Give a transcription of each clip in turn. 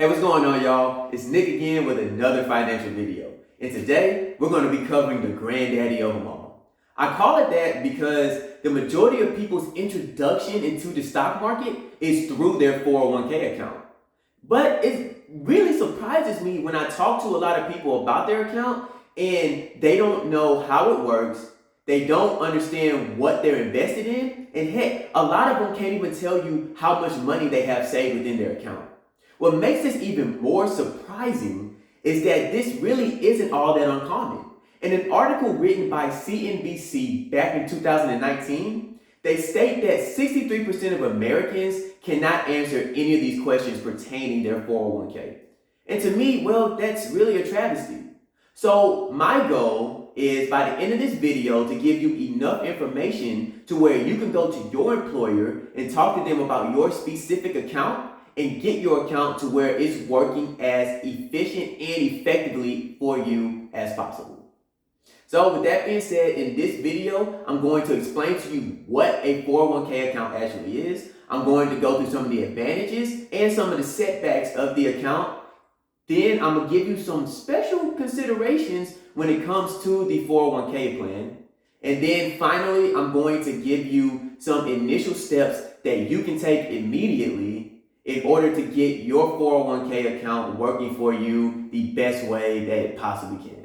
Hey, what's going on, y'all? It's Nick again with another financial video. And today, we're going to be covering the granddaddy of them all. I call it that because the majority of people's introduction into the stock market is through their 401k account. But it really surprises me when I talk to a lot of people about their account and they don't know how it works. They don't understand what they're invested in. And heck, a lot of them can't even tell you how much money they have saved within their account. What makes this even more surprising is that this really isn't all that uncommon. In an article written by CNBC back in 2019, they state that 63% of Americans cannot answer any of these questions pertaining their 401k. And to me, well, that's really a travesty. So my goal is by the end of this video to give you enough information to where you can go to your employer and talk to them about your specific account and get your account to where it's working as efficient and effectively for you as possible. So with that being said, in this video, I'm going to explain to you what a 401k account actually is. I'm going to go through some of the advantages and some of the setbacks of the account. Then I'm going to give you some special considerations when it comes to the 401k plan. And then finally, I'm going to give you some initial steps that you can take immediately in order to get your 401k account working for you the best way that it possibly can.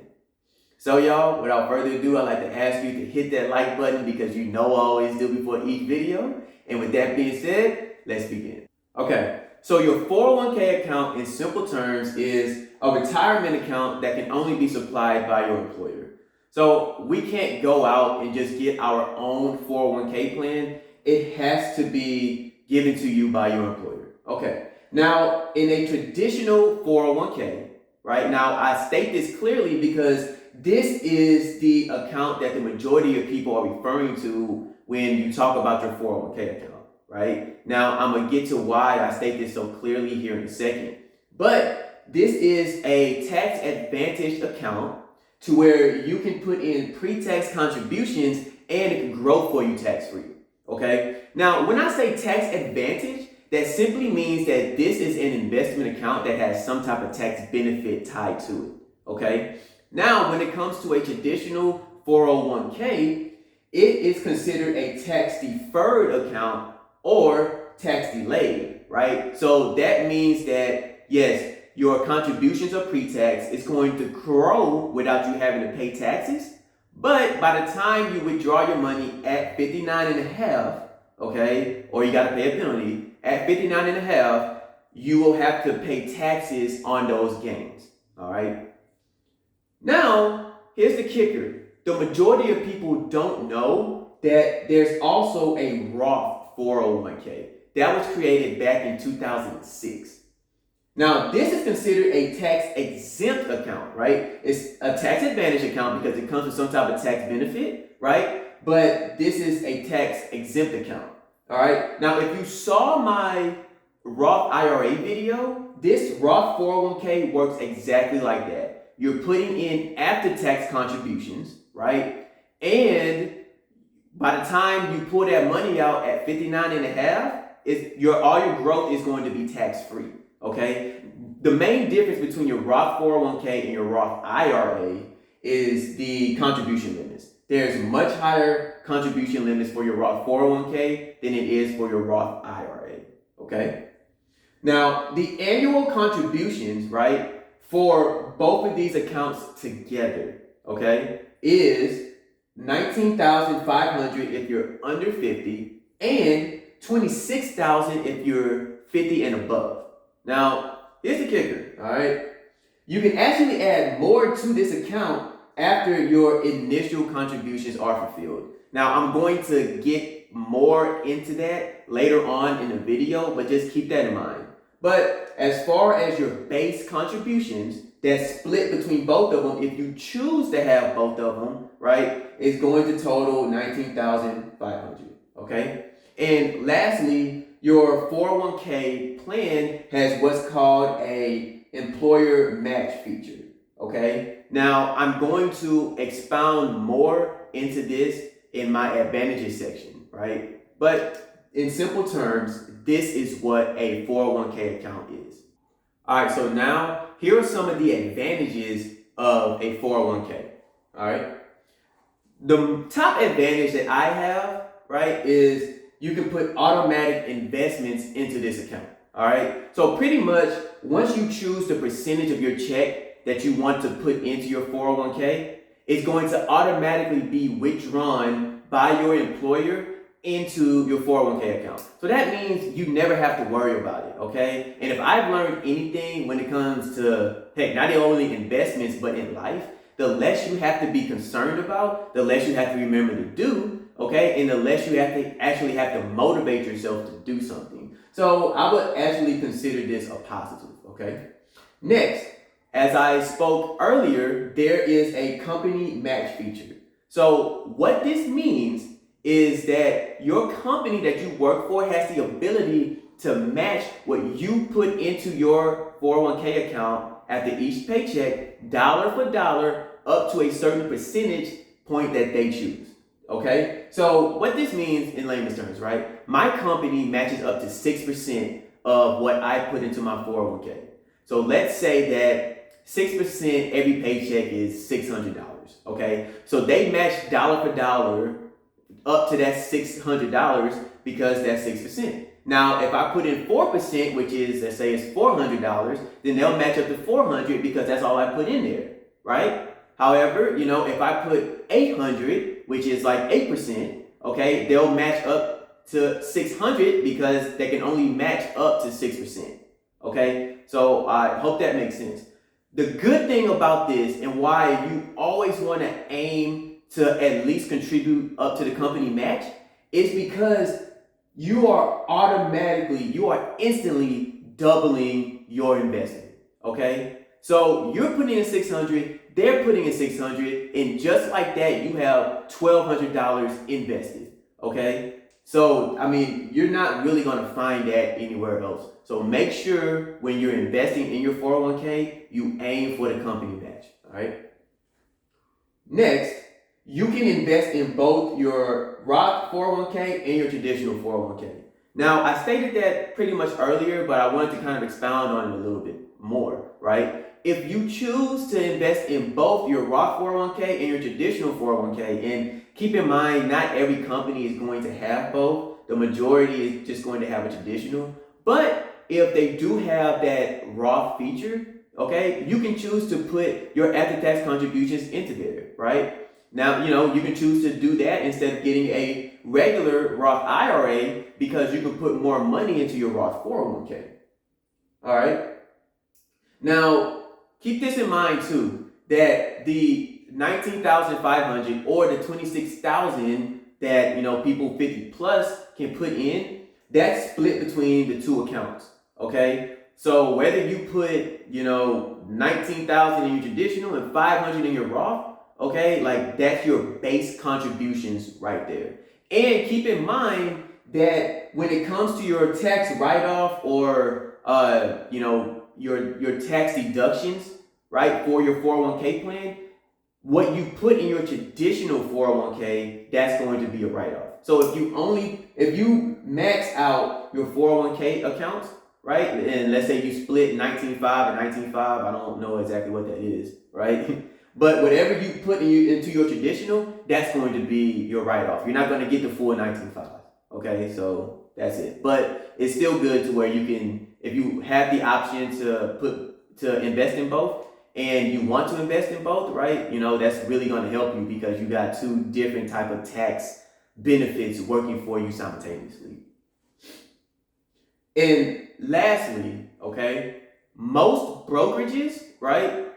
So y'all, without further ado, I'd like to ask you to hit that like button because you know I always do before each video. And with that being said, let's begin. Okay, so your 401k account in simple terms is a retirement account that can only be supplied by your employer. So we can't go out and just get our own 401k plan. It has to be given to you by your employer. Okay, now in a traditional 401k, right now I state this clearly because this is the account that the majority of people are referring to when you talk about your 401k account, right? Now I'm gonna get to why I state this so clearly here in a second. But this is a tax advantaged account to where you can put in pre-tax contributions and it can grow for you tax-free, okay? Now when I say tax advantage, that simply means that this is an investment account that has some type of tax benefit tied to it, okay? Now, when it comes to a traditional 401k, it is considered a tax deferred account or tax delayed, right? So that means that, yes, your contributions are pre-tax. It's going to grow without you having to pay taxes. But by the time you withdraw your money at 59 and a half, okay, or you got to pay a penalty, at 59 and a half, you will have to pay taxes on those gains, all right? Now, here's the kicker. The majority of people don't know that there's also a Roth 401k that was created back in 2006. Now, this is considered a tax-exempt account, right? It's a tax-advantage account because it comes with some type of tax benefit, right? But this is a tax-exempt account. All right, now if you saw my Roth IRA video, this Roth 401k works exactly like that. You're putting in after-tax contributions, right? And by the time you pull that money out at 59 and a half, all your growth is going to be tax-free, okay? The main difference between your Roth 401k and your Roth IRA is the contribution limits. There's much higher contribution limits for your Roth 401k than it is for your Roth IRA, okay? Now, the annual contributions, right, for both of these accounts together, okay, is $19,500 if you're under 50 and $26,000 if you're 50 and above. Now, here's the kicker, all right? You can actually add more to this account after your initial contributions are fulfilled. Now, I'm going to get more into that later on in the video, but just keep that in mind. But as far as your base contributions, that's split between both of them. If you choose to have both of them, right, it's going to total $19,500, okay? And lastly, your 401k plan has what's called a employer match feature, okay? Now, I'm going to expound more into this in my advantages section, right? But in simple terms, this is what a 401k account is. All right, so now here are some of the advantages of a 401k. All right. The top advantage that I have, right, is you can put automatic investments into this account. All right. So pretty much once you choose the percentage of your check that you want to put into your 401k, it's going to automatically be withdrawn by your employer into your 401k account. So that means you never have to worry about it, okay? And if I've learned anything when it comes to, heck, not only investments, but in life, the less you have to be concerned about, the less you have to remember to do, okay? And the less you actually have to motivate yourself to do something. So I would actually consider this a positive, okay? Next, as I spoke earlier, there is a company match feature. So what this means is that your company that you work for has the ability to match what you put into your 401k account after each paycheck, dollar for dollar, up to a certain percentage point that they choose. Okay? So what this means in layman's terms, right? My company matches up to 6% of what I put into my 401k. So let's say that 6% every paycheck is $600. Okay? So they match dollar for dollar up to that $600 because that's 6%. Now, if I put in 4%, which is, let's say it's $400, then they'll match up to $400 because that's all I put in there, right? However, if I put 800, which is like 8%, okay, they'll match up to 600 because they can only match up to 6%, okay? So I hope that makes sense. The good thing about this and why you always want to aim to at least contribute up to the company match is because you are instantly doubling your investment, okay? So you're putting in 600, they're putting in 600, and just like that, you have $1,200 invested, okay? So, you're not really gonna find that anywhere else. So make sure when you're investing in your 401k, you aim for the company match, all right? Next, you can invest in both your Roth 401k and your traditional 401k. Now, I stated that pretty much earlier, but I wanted to kind of expound on it a little bit more, right? If you choose to invest in both your Roth 401k and your traditional 401k, and keep in mind, not every company is going to have both. The majority is just going to have a traditional. But if they do have that Roth feature, okay, you can choose to put your after-tax contributions into there, right? Now, you can choose to do that instead of getting a regular Roth IRA because you can put more money into your Roth 401k. All right. Now, keep this in mind too, that the $19,500 or the $26,000 that, people 50 plus can put in, that's split between the two accounts. Okay. So whether you put, $19,000 in your traditional and $500 in your Roth, okay, like that's your base contributions right there. And keep in mind that when it comes to your tax write-off or your tax deductions, right, for your 401k plan, what you put in your traditional 401k, that's going to be a write-off. So if you max out your 401k accounts, right, and let's say you split 19.5 and 19.5, I don't know exactly what that is, right? But whatever you put into your traditional, that's going to be your write-off. You're not going to get the full 19.5. Okay, so that's it. But it's still good to where you can, if you have the option to invest in both and you want to invest in both, right? That's really going to help you because you got two different type of tax benefits working for you simultaneously. And lastly, okay, most brokerages, right,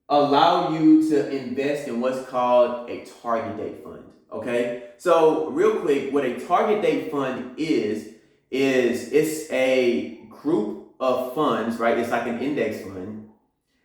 allow you to invest in what's called a target date fund, okay? So real quick, what a target date fund is it's a group of funds, right? It's like an index fund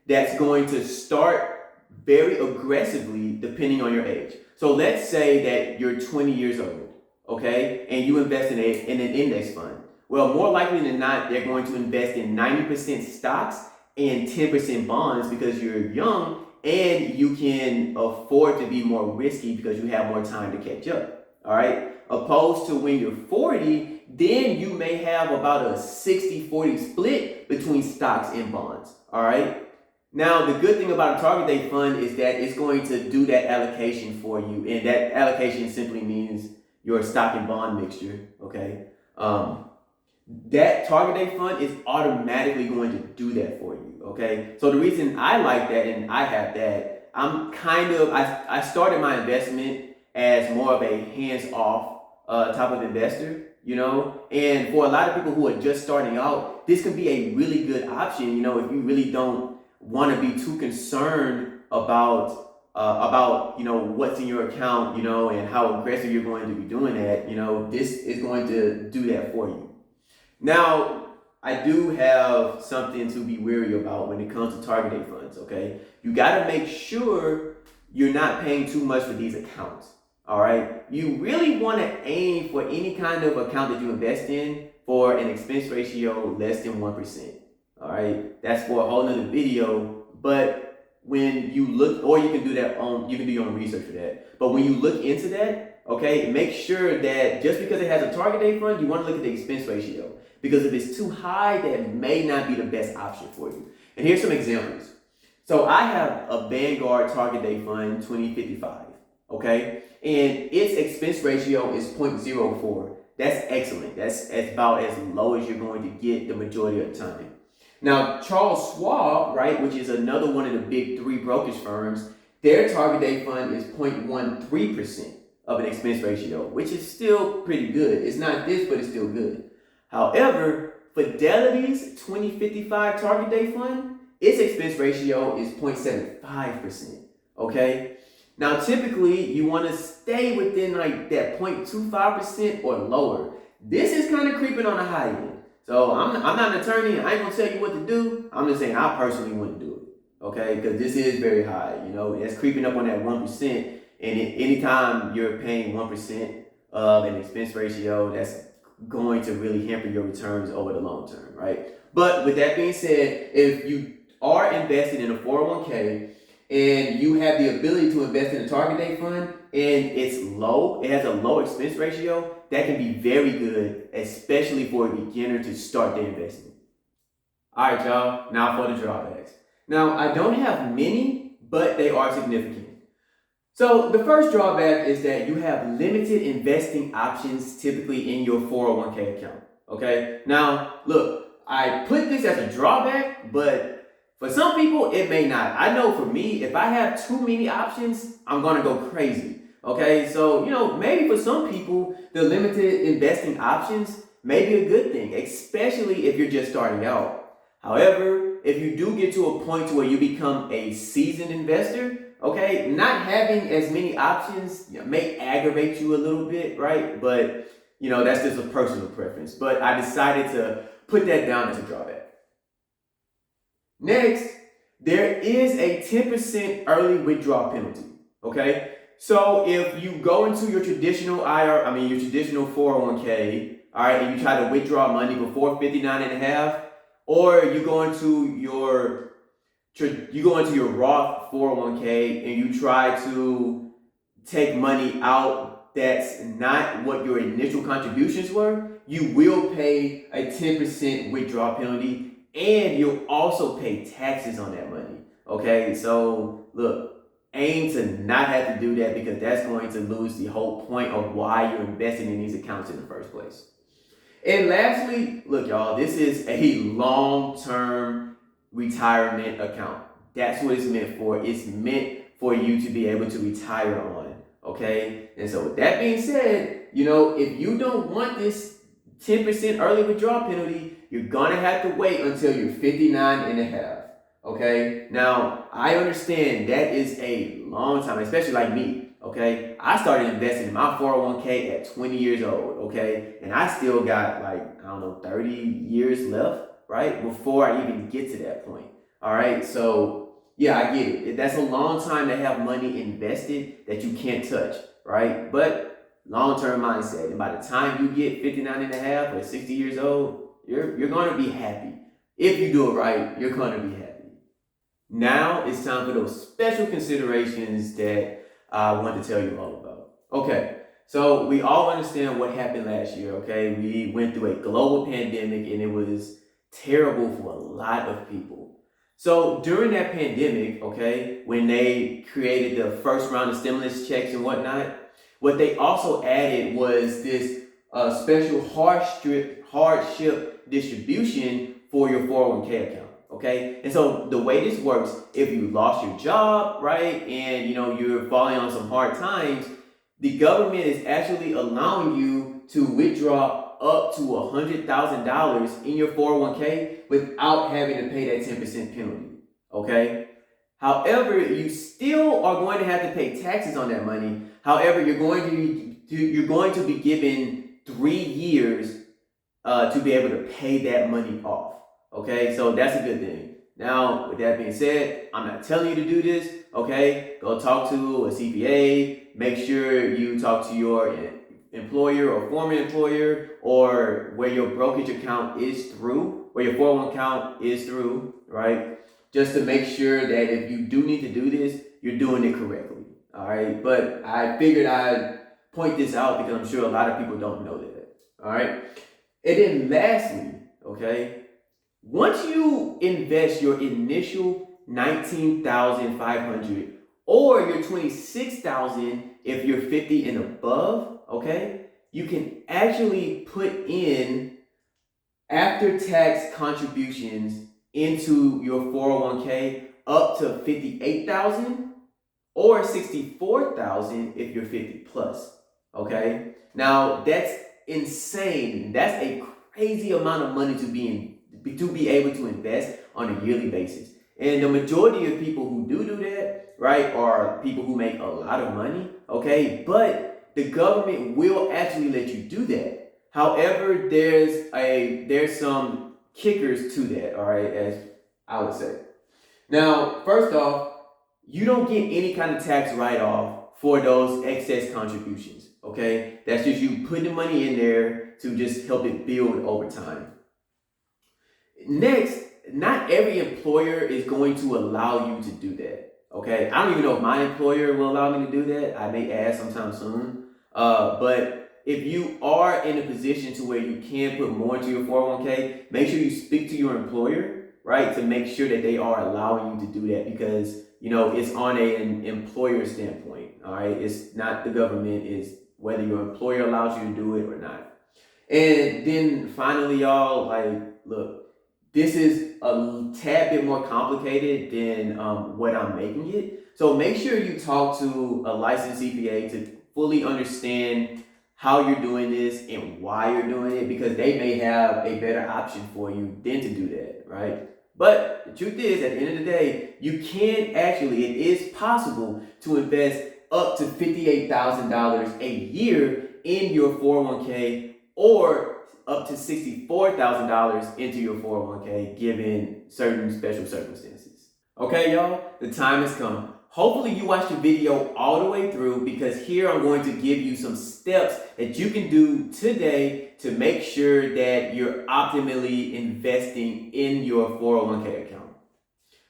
that's going to start very aggressively depending on your age. So let's say that you're 20 years old, okay? And you invest in an index fund. Well, more likely than not, they're going to invest in 90% stocks and 10% bonds because you're young and you can afford to be more risky because you have more time to catch up, all right? Opposed to when you're 40 then you may have about a 60-40 split between stocks and bonds. All right. Now, the good thing about a target date fund is that it's going to do that allocation for you. And that allocation simply means your stock and bond mixture. Okay. That target date fund is automatically going to do that for you. Okay. So the reason I like that and I have that, I started my investment as more of a hands-off type of investor, and for a lot of people who are just starting out, this can be a really good option, if you really don't want to be too concerned about what's in your account, and how aggressive you're going to be doing that. This is going to do that for you. Now, I do have something to be wary about when it comes to target date funds. Okay, you got to make sure you're not paying too much for these accounts. All right, you really want to aim for any kind of account that you invest in for an expense ratio less than 1%. All right, that's for a whole nother video. But when you look, or you can do your own research for that. But when you look into that, okay, make sure that just because it has a target date fund, you want to look at the expense ratio, because if it's too high, that may not be the best option for you. And here's some examples. So I have a Vanguard target date fund 2055. Okay, and its expense ratio is 0.04. That's excellent. That's about as low as you're going to get the majority of the time. Now, Charles Schwab, right, which is another one of the big three brokerage firms, their target date fund is 0.13% of an expense ratio, which is still pretty good. It's not this, but it's still good. However, Fidelity's 2055 target date fund, its expense ratio is 0.75%. Okay. Now, typically, you want to stay within like that 0.25% or lower. This is kind of creeping on the high end. So I'm not an attorney. I ain't going to tell you what to do. I'm just saying I personally wouldn't do it. Okay? Because this is very high. It's creeping up on that 1%. And anytime you're paying 1% of an expense ratio, that's going to really hamper your returns over the long term, right? But with that being said, if you are invested in a 401k, and you have the ability to invest in a target date fund, and it's low, it has a low expense ratio, that can be very good, especially for a beginner to start their investment. All right, y'all, now for the drawbacks. Now, I don't have many, but they are significant. So the first drawback is that you have limited investing options typically in your 401k account. Okay, now look, I put this as a drawback, but for some people, it may not. I know for me, if I have too many options, I'm going to go crazy. Okay, so, maybe for some people, the limited investing options may be a good thing, especially if you're just starting out. However, if you do get to a point to where you become a seasoned investor, okay, not having as many options may aggravate you a little bit, right? But, that's just a personal preference. But I decided to put that down as a drawback. Next, there is a 10% early withdrawal penalty, okay? So if you go into your traditional your traditional 401k, all right, and you try to withdraw money before 59 and a half, or you go into your Roth 401k and you try to take money out that's not what your initial contributions were, you will pay a 10% withdrawal penalty. And you'll also pay taxes on that money. Okay, so look, aim to not have to do that, because that's going to lose the whole point of why you're investing in these accounts in the first place. And lastly, look, y'all, this is a long-term retirement account. That's what it's meant for. It's meant for you to be able to retire on. Okay, and so with that being said, if you don't want this 10% early withdrawal penalty, you're going to have to wait until you're 59 and a half. Okay? Now, I understand that is a long time, especially like me. Okay? I started investing in my 401k at 20 years old. Okay? And I still got 30 years left, right? Before I even get to that point. All right? So, yeah, I get it. That's a long time to have money invested that you can't touch, right? But long-term mindset. And by the time you get 59 and a half or 60 years old, you're going to be happy. If you do it right, you're going to be happy. Now it's time for those special considerations that I want to tell you all about. Okay, So we all understand what happened last year, okay? We went through a global pandemic and it was terrible for a lot of people. So during that pandemic, okay, when they created the first round of stimulus checks and whatnot, what they also added was this special hardship distribution for your 401k account. Okay, and so the way this works, if you lost your job, right, and you're falling on some hard times, the government is actually allowing you to withdraw up to $100,000 in your 401k without having to pay that 10% penalty. Okay. However, you still are going to have to pay taxes on that money. However, you're going to be given 3 years to be able to pay that money off. Okay, so that's a good thing. Now, with that being said, I'm not telling you to do this. Okay, go talk to a CPA. Make sure you talk to your employer or former employer, or where your brokerage account is through, where your 401 account is through, right? Just to make sure that if you do need to do this, you're doing it correctly. All right, but I figured I'd point this out because I'm sure a lot of people don't know that. All right, and then lastly, okay, once you invest your initial $19,500 or your $26,000 if you're 50 and above, okay, you can actually put in after-tax contributions into your 401k up to $58,000 or $64,000 if you're 50 plus. Okay, now that's insane. That's a crazy amount of money to be able to invest on a yearly basis. And the majority of people who do that, right, are people who make a lot of money, okay? But the government will actually let you do that. However, there's some kickers to that, all right, as I would say. Now, first off, you don't get any kind of tax write-off for those excess contributions, okay? That's just you putting the money in there to just help it build over time. Next, not every employer is going to allow you to do that. Okay, I don't even know if my employer will allow me to do that. I may ask sometime soon. But if you are in a position to where you can put more into your 401k, make sure you speak to your employer, right, to make sure that they are allowing you to do that, because it's on an employer standpoint. All right, it's not the government. It's whether your employer allows you to do it or not. And then finally, y'all, look. This is a tad bit more complicated than what I'm making it. So make sure you talk to a licensed CPA to fully understand how you're doing this and why you're doing it, because they may have a better option for you than to do that, right? But the truth is, at the end of the day, it is possible to invest up to $58,000 a year in your 401k, or up to $64,000 into your 401k, given certain special circumstances. Okay, y'all, the time has come. Hopefully you watched the video all the way through, because here I'm going to give you some steps that you can do today to make sure that you're optimally investing in your 401k account.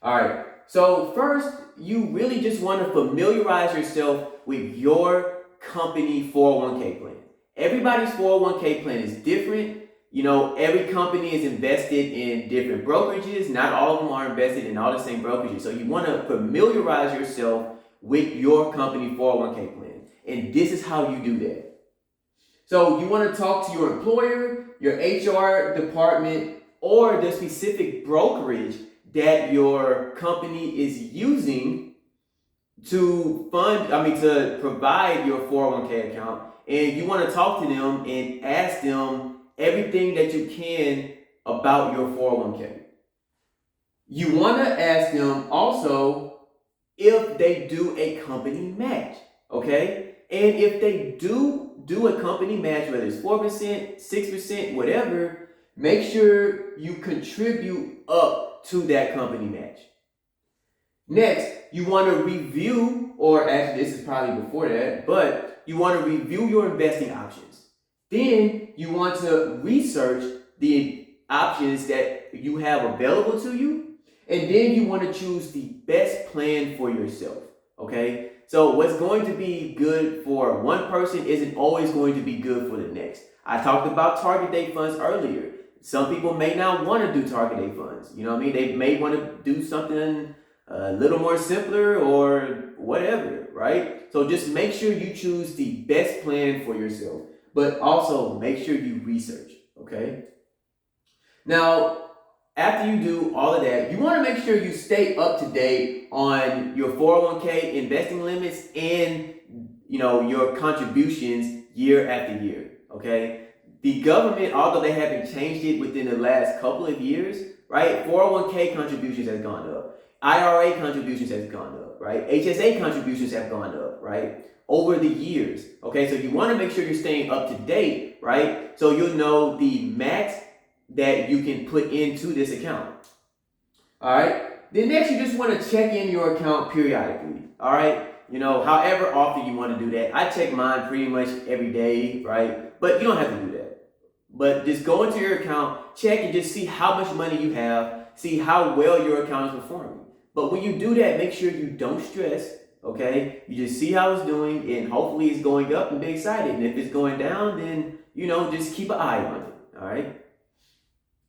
All right, so first, you really just want to familiarize yourself with your company 401k plan. Everybody's 401k plan is different. Every company is invested in different brokerages. Not all of them are invested in all the same brokerages. So you want to familiarize yourself with your company 401k plan. And this is how you do that. So you want to talk to your employer, your HR department, or the specific brokerage that your company is using to provide your 401k account. And you want to talk to them and ask them everything that you can about your 401k. You want to ask them also if they do a company match, okay? And if they do a company match, whether it's 4%, 6%, whatever, make sure you contribute up to that company match. Next, you want to review, or actually this is probably before that, but you want to review your investing options. Then you want to research the options that you have available to you, and then you want to choose the best plan for yourself, okay? So what's going to be good for one person isn't always going to be good for the next. I talked about target date funds earlier. Some people may not want to do target date funds. You know what I mean? They may want to do something a little more simpler or whatever, right? So just make sure you choose the best plan for yourself, but also make sure you research, okay? Now, after you do all of that, you want to make sure you stay up to date on your 401k investing limits and, your contributions year after year, okay? The government, although they haven't changed it within the last couple of years, right? 401k contributions has gone up. IRA contributions has gone up, right? HSA contributions have gone up, right? Over the years, okay? So you want to make sure you're staying up to date, right? So you'll know the max that you can put into this account, all right? Then next, you just want to check in your account periodically, all right? However often you want to do that. I check mine pretty much every day, right? But you don't have to do that. But just go into your account, check and just see how much money you have, see how well your account is performing. But when you do that, make sure you don't stress, okay? You just see how it's doing, and hopefully it's going up and be excited. And if it's going down, then, just keep an eye on it, all right?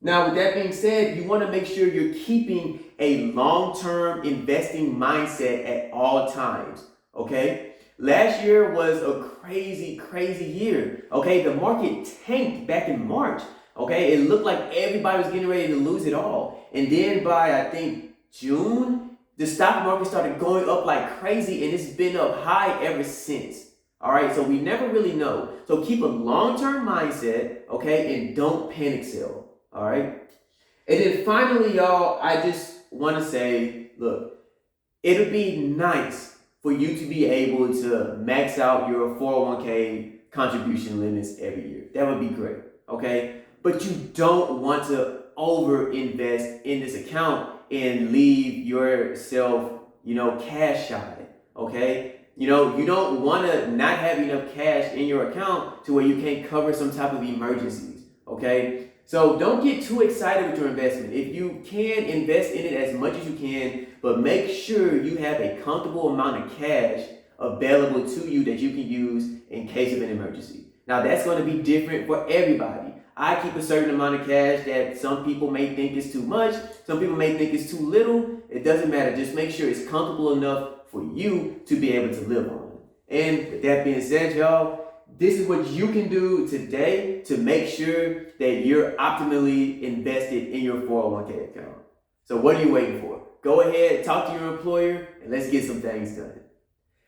Now, with that being said, you want to make sure you're keeping a long-term investing mindset at all times, okay? Last year was a crazy, crazy year, okay? The market tanked back in March, okay? It looked like everybody was getting ready to lose it all. And then by, I think, June, the stock market started going up like crazy, and it's been up high ever since. All right, so we never really know. So keep a long-term mindset, okay, and don't panic sell. All right. And then finally, y'all, I just want to say, look, it'll be nice for you to be able to max out your 401k contribution limits every year. That would be great. Okay. But you don't want to over invest in this account and leave yourself, cash shy. Okay. You don't want to not have enough cash in your account to where you can't cover some type of emergencies. Okay. So don't get too excited with your investment. If you can, invest in it as much as you can, but make sure you have a comfortable amount of cash available to you that you can use in case of an emergency. Now, that's going to be different for everybody. I keep a certain amount of cash that some people may think is too much. Some people may think it's too little. It doesn't matter. Just make sure it's comfortable enough for you to be able to live on. And with that being said, y'all, this is what you can do today to make sure that you're optimally invested in your 401k account. So what are you waiting for? Go ahead, talk to your employer, and let's get some things done.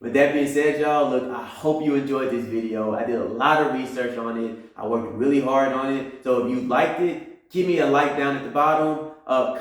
With that being said, y'all, look, I hope you enjoyed this video. I did a lot of research on it. I worked really hard on it. So if you liked it, give me a like down at the bottom.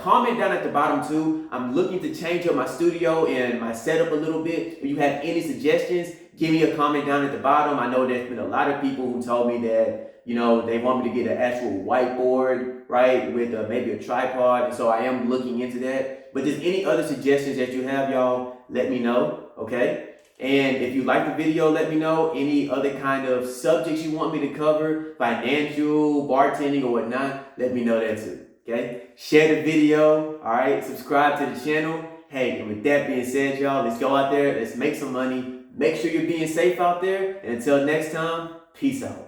Comment down at the bottom too. I'm looking to change up my studio and my setup a little bit. If you have any suggestions, give me a comment down at the bottom. I know there's been a lot of people who told me that, they want me to get an actual whiteboard, right, with maybe a tripod. And so I am looking into that. But just any other suggestions that you have, y'all, let me know, okay? And if you like the video, let me know. Any other kind of subjects you want me to cover, financial, bartending, or whatnot, let me know that too, okay? Share the video, all right? Subscribe to the channel. Hey, and with that being said, y'all, let's go out there. Let's make some money. Make sure you're being safe out there. And until next time, peace out.